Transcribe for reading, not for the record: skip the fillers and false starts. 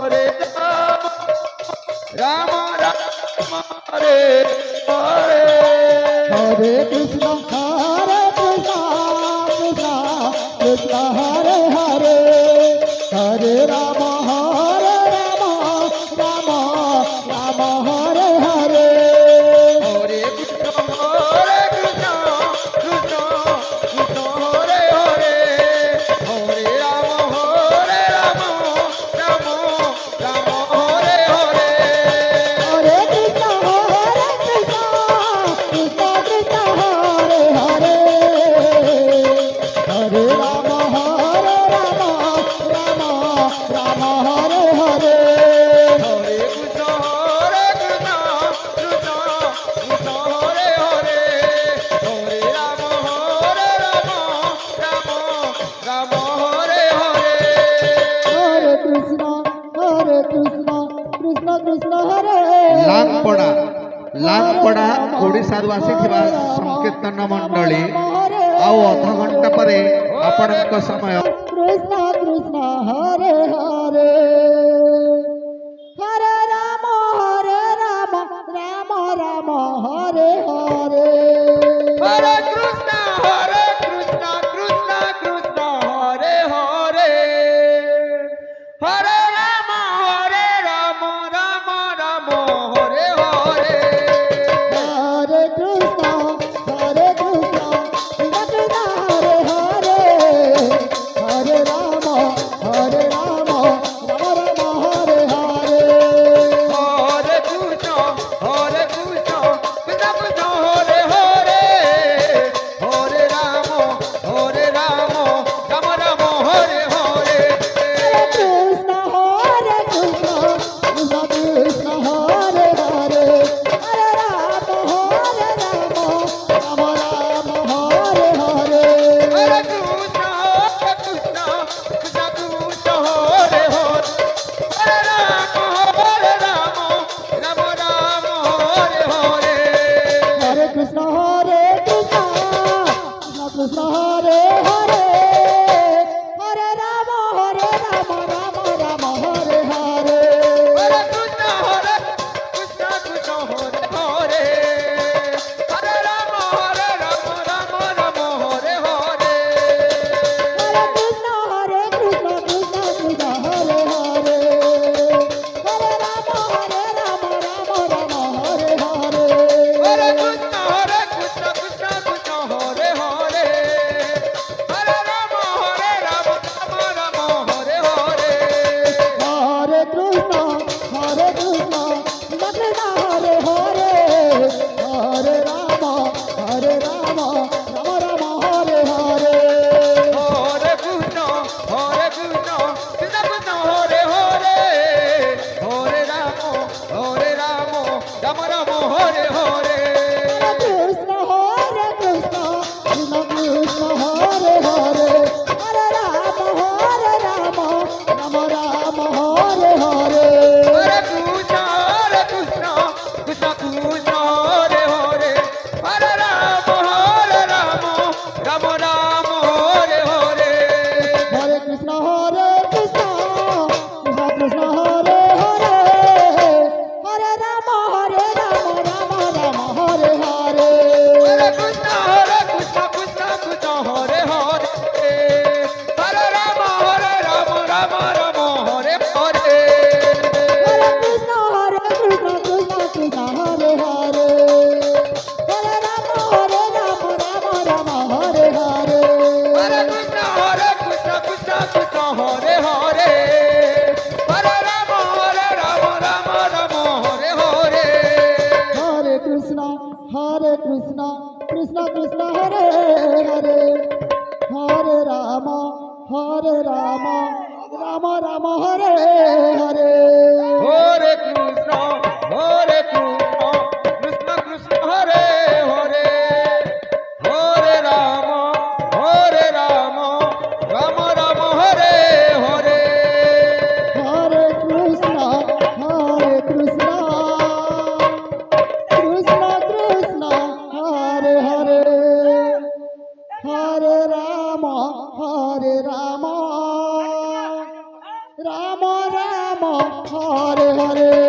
হরে রাম রাম হরে হরে হরে কৃষ্ণ কৃষ্ণ কৃষ্ণ হরে হরে হরে রাম রাম রাম হরে হরে হরে কৃষ্ণ কৃষ্ণ কৃষ্ণ হরে হরে হরে রাম রাম রাম হরে হরে হরে কৃষ্ণ কৃষ্ণ কৃষ্ণ হরে হরে হরে রাম রাম রাম হরে হরে হরে কৃষ্ণ কৃষ্ণ কৃষ্ণ হরে হরে হরে রাম রাম রাম হরে হরে হরে কৃষ্ণ কৃষ্ণ কৃষ্ণ হরে ଲାଙ୍ଗପଡ଼ା ଲାଙ୍ଗପଡ଼ା ଓଡ଼ିଶାରୁ ଆସିଥିବା ସଂକୀର୍ତ୍ତନ ମଣ୍ଡଳୀ ଆଉ ଅଧଘଣ୍ଟା ପରେ ଆପଣଙ୍କ ସମୟ কৃষ্ণ কৃষ্ণ হরে হরে হরে রাম রাম রাম হরে হরে হরে কৃষ্ণ কৃষ্ণ কৃষ্ণ হরে হরে হরে রাম রাম রাম হরে হরে হরে কৃষ্ণ কৃষ্ণ কৃষ্ণ হরে হরে হরে রাম রাম রাম হরে হরে হরে কৃষ্ণ কৃষ্ণ কৃষ্ণ হরে হরে হরে রাম রাম রাম হরে হরে কৃষ্ণ কৃষ্ণ কৃষ্ণ হরে হরে হরে রাম রাম রাম হরে হরে হরে কৃষ্ণ কৃষ্ণ কৃষ্ণ কৃষ্ণ হরে হরে হরে রাম রাম রাম হরে হরে হরে কৃষ্ণ কৃষ্ণ কৃষ্ণ হরে হরে হরে রাম রাম রাম হরে হরে হরে কৃষ্ণ কৃষ্ণ কৃষ্ণ হরে হরে হরে রাম রাম রাম হরে হরে হরে কৃষ্ণ কৃষ্ণ কৃষ্ণ হরে হরে হরে রাম রাম হরে হরে হরে কৃষ্ণ কৃষ্ণ কৃষ্ণ কৃষ্ণ হরে হরে হরে রাম রাম হরে হরে হরে কৃষ্ণ কৃষ্ণ কৃষ্ণ হরে হরে হরে রাম রাম রাম হরে হরে হরে কৃষ্ণ কৃষ্ণ কৃষ্ণ হরে হরে হরে রাম রাম রাম হরে হরে কৃষ্ণ কৃষ্ণ কৃষ্ণ কৃষ্ণ হরে হরে হরে রাম রাম রাম হরে হরে হরে কৃষ্ণ কৃষ্ণ কৃষ্ণ কৃষ্ণ হরে হরে হরে রাম রাম রাম হরে হরে হরে কৃষ্ণ কৃষ্ণ কৃষ্ণ হরে হরে হরে রাম রাম রাম হরে হরে হরে কৃষ্ণ কৃষ্ণ কৃষ্ণ হরে হরে হরে রাম রাম হরে হরে হরে কৃষ্ণ কৃষ্ণ কৃষ্ণ হরে হরে হরে রাম রাম হরে হরে হরে কৃষ্ণ কৃষ্ণ কৃষ্ণ হরে হরে হরে রাম রাম হরে হরে হরে কৃষ্ণ কৃষ্ণ কৃষ্ণ হরে হরে হরে রাম রাম রাম হরে হরে হরে কৃষ্ণ কৃষ্ণ কৃষ্ণ হরে হরে হরে রাম রাম রাম হরে হরে হরে কৃষ্ণ কৃষ্ণ কৃষ্ণ হরে হরে হরে রাম রাম রাম হরে হরে